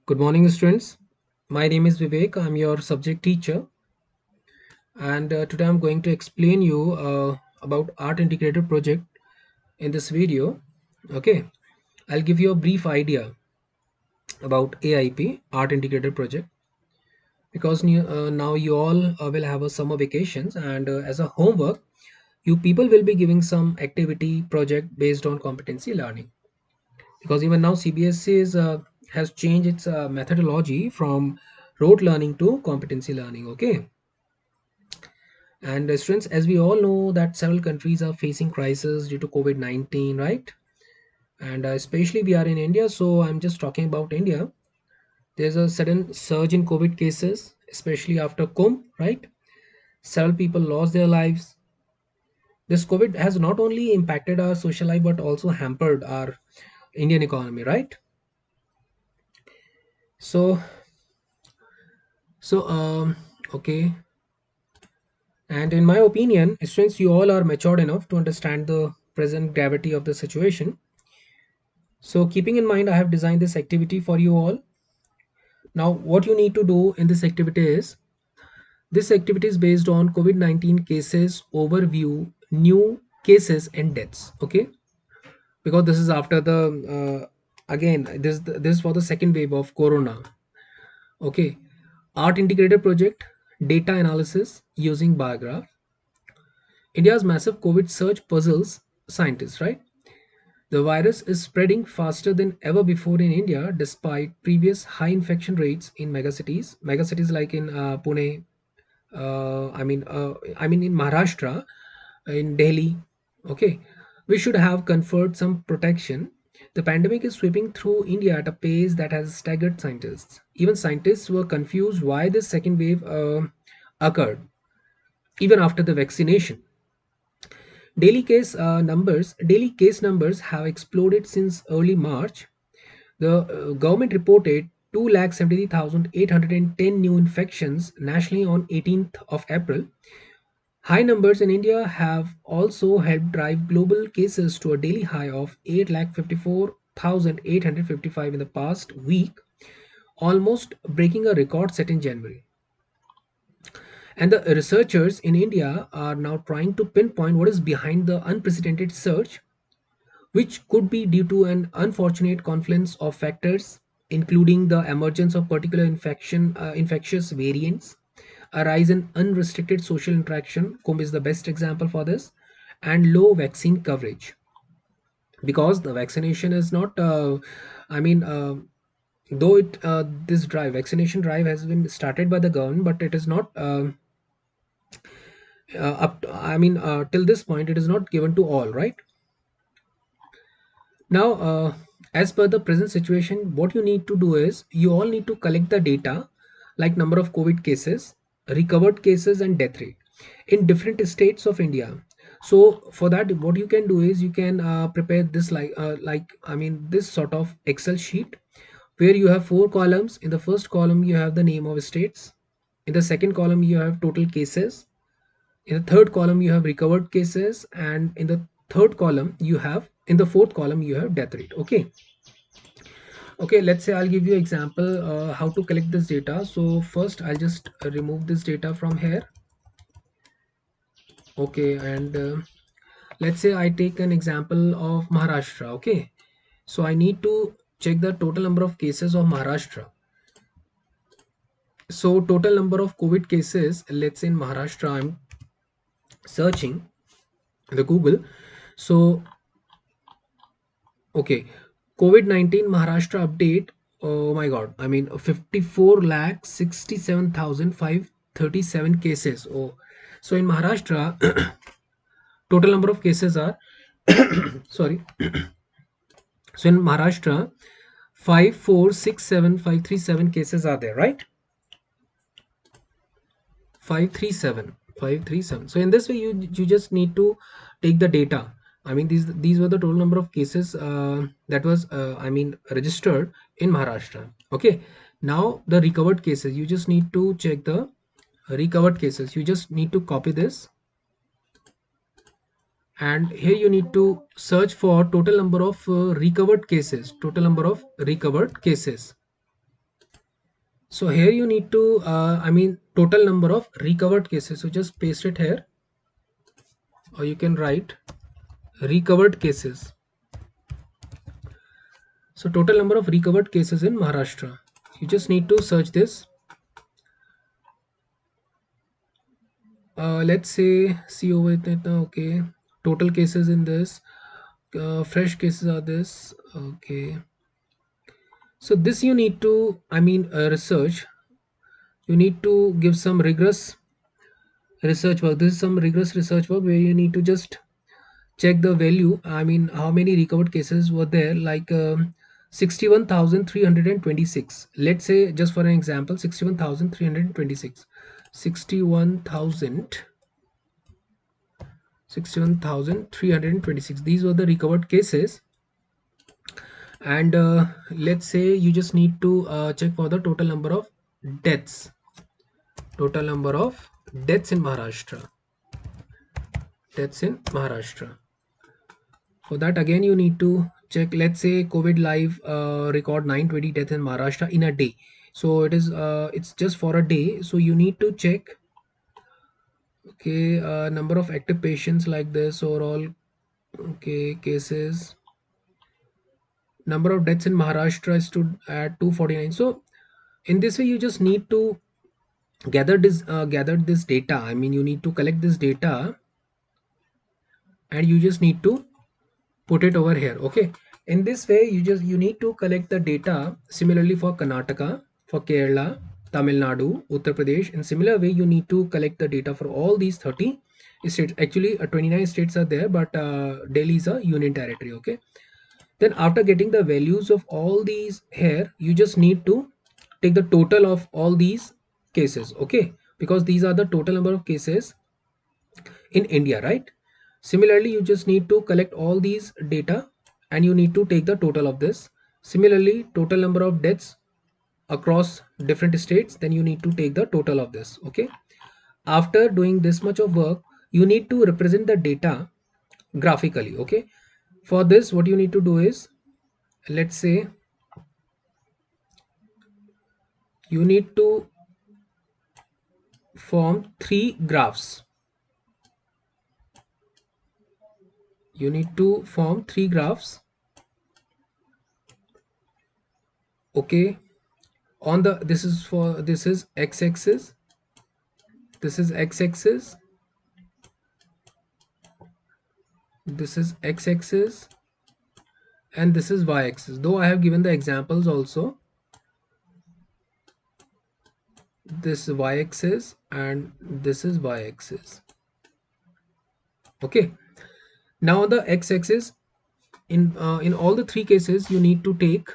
Good morning, students. My name is Vivek. I'm your subject teacher, and today I'm going to explain you about art integrated project in this video. Okay, I'll give you a brief idea about AIP, art integrated project, because now you all will have a summer vacations, and as a homework, you people will be giving some activity project based on competency learning. Because even now CBSE has changed its methodology from rote learning to competency learning. Okay. And students, as we all know that several countries are facing crisis due to COVID-19, right? And especially we are in India, so I'm just talking about India. There's a sudden surge in COVID cases, especially after Kumbh, right? Several people lost their lives. This COVID has not only impacted our social life but also hampered our Indian economy, right? So, so okay. And in my opinion, students, you all are matured enough to understand the present gravity of the situation. So keeping in mind, I have designed this activity for you all. Now, what you need to do in this activity is based on COVID-19 cases, overview, new cases and deaths. Okay. Because this is after again, this for the second wave of Corona. Okay. Art integrated project, data analysis using bar graph. India's massive COVID surge puzzles scientists, right? The virus is spreading faster than ever before in India, despite previous high infection rates in megacities. Megacities like in Pune, I mean in Maharashtra, in Delhi. Okay, we should have conferred some protection. The pandemic is sweeping through India at a pace that has staggered scientists. Even scientists were confused why this second wave occurred, even after the vaccination. Daily case numbers have exploded since early March. The government reported 2,73,810 new infections nationally on 18th of April. High numbers in India have also helped drive global cases to a daily high of 8,54,855 in the past week, almost breaking a record set in January. And the researchers in India are now trying to pinpoint what is behind the unprecedented surge, which could be due to an unfortunate confluence of factors, including the emergence of particular infectious variants, a rise in unrestricted social interaction. Kumb is the best example for this, and low vaccine coverage. Because the vaccination is not, I mean, though this vaccination drive has been started by the government, but it is not till this point, it is not given to all, right? Now, as per the present situation, what you need to do is you all need to collect the data like number of COVID cases, recovered cases, and death rate in different states of India. So for that, what you can do is you can prepare this this sort of Excel sheet where you have four columns. In the first column, you have the name of states. In the second column, you have total cases. In the third column you have recovered cases, and in the fourth column you have death rate. Okay, let's say I'll give you example how to collect this data. So first I'll just remove this data from here. Okay, and let's say I take an example of Maharashtra. Okay, so I need to check the total number of cases of Maharashtra. So total number of COVID cases, let's say in Maharashtra, I'm searching the Google. So okay, COVID-19 Maharashtra update. Oh my God. I mean, 54 lakh 67,537 cases. Oh, so in Maharashtra, total number of cases are, sorry. So in Maharashtra, 5467537 cases are there, right? 537. So in this way, you just need to take the data. I mean, these were the total number of cases that was registered in Maharashtra. Okay. Now the recovered cases, you just need to check the recovered cases. You just need to copy this, and here you need to search for total number of recovered cases. Total number of recovered cases. So here you need to total number of recovered cases, so just paste it here, or you can write recovered cases. So total number of recovered cases in Maharashtra, you just need to search this. Let's say see over it. Okay, total cases in this, fresh cases are this. Okay, so this you need to research. You need to give some rigorous research work. This is some rigorous research work where you need to just check the value. How many recovered cases were there, like 61,326. Let's say, just for an example, 61,326. 61,000 61,326. These were the recovered cases. And let's say you just need to check for the total number of deaths. Total number of deaths in Maharashtra. Deaths in Maharashtra. For that, again, you need to check. Let's say COVID live record 920 deaths in Maharashtra in a day. So it's just for a day. So you need to check. Okay, number of active patients like this overall. Okay, cases. Number of deaths in Maharashtra stood at 249. So in this way, you just need to gather this data. You need to collect this data, and you just need to put it over here. Okay, in this way you need to collect the data. Similarly for Karnataka, for Kerala, Tamil Nadu, Uttar Pradesh, in similar way you need to collect the data for all these 30 states. Actually 29 states are there, but Delhi is a union territory. Okay, then after getting the values of all these here, you just need to take the total of all these cases. Okay, because these are the total number of cases in India, right? Similarly, you just need to collect all these data, and you need to take the total of this. Similarly, total number of deaths across different states, then you need to take the total of this. Okay. After doing this much of work, you need to represent the data graphically. Okay. For this, what you need to do is, let's say you need to form three graphs. You need to form three graphs. Okay, on the this is x-axis, this is x-axis, this is x-axis, and this is y-axis. Though I have given the examples also, this y-axis and this is y-axis. Okay, now on the x-axis, in all the three cases, you need to take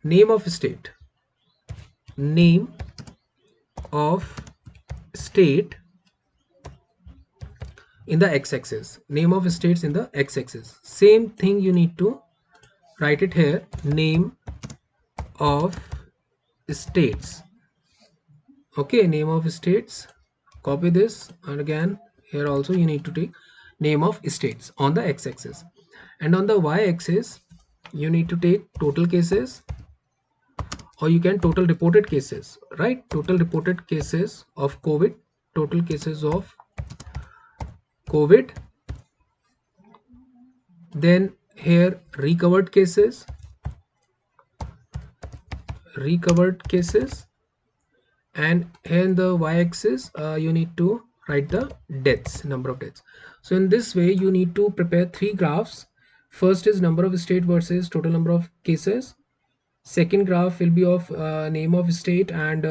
name of state, name of state in the x-axis, name of states in the x-axis. Same thing you need to write it here, name of states. Okay, name of states, copy this, and again here also you need to take name of states on the x-axis. And on the y-axis, you need to take total cases, or you can total reported cases, right? Total reported cases of COVID, total cases of COVID. Then here recovered cases, and here in the y-axis you need to write the deaths, number of deaths. So in this way you need to prepare three graphs. First is number of state versus total number of cases. Second graph will be of name of state and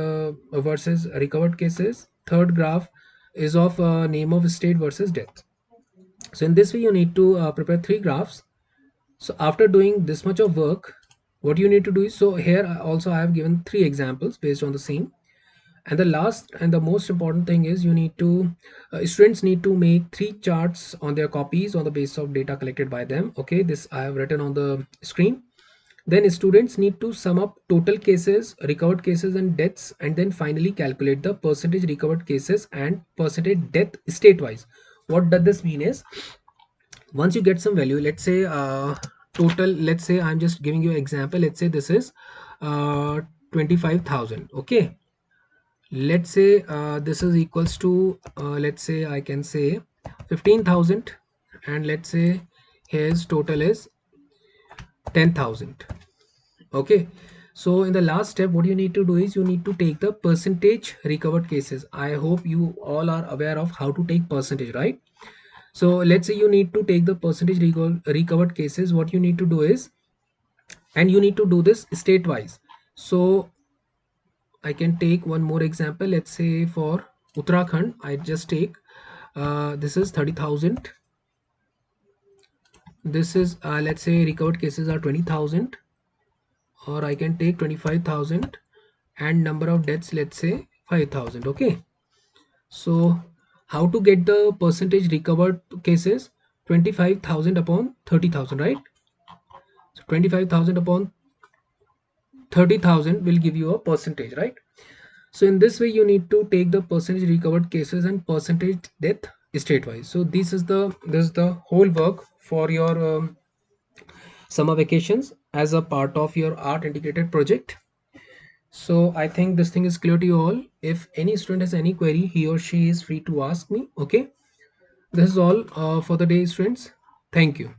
versus recovered cases. Third graph is of name of state versus death. So in this way you need to prepare three graphs. So after doing this much of work, what you need to do is, so here also I have given three examples based on the same. And the last and the most important thing is, you need to students need to make three charts on their copies on the basis of data collected by them. Okay, this I have written on the screen. Then students need to sum up total cases, recovered cases, and deaths, and then finally calculate the percentage recovered cases and percentage death state wise. What does this mean is, once you get some value, let's say total, let's say I'm just giving you an example, let's say this is 25,000. Okay, let's say this is equals to let's say I can say 15,000, and let's say his total is 10,000. Okay, so in the last step what you need to do is you need to take the percentage recovered cases. I hope you all are aware of how to take percentage, right? So let's say you need to take the percentage recovered cases. What you need to do is, and you need to do this state wise. So I can take one more example. Let's say for Uttarakhand, I just take this is 30,000. This is let's say recovered cases are 20,000, or I can take 25,000, and number of deaths, let's say 5,000. Okay, so how to get the percentage recovered cases? 25,000 upon 30,000, right? So 25,000 upon 30,000 will give you a percentage, right? So in this way you need to take the percentage recovered cases and percentage death state wise. So this is the whole work for your summer vacations as a part of your art integrated project. So I think this thing is clear to you all. If any student has any query, he or she is free to ask me. Okay, this is all for the day, students. Thank you.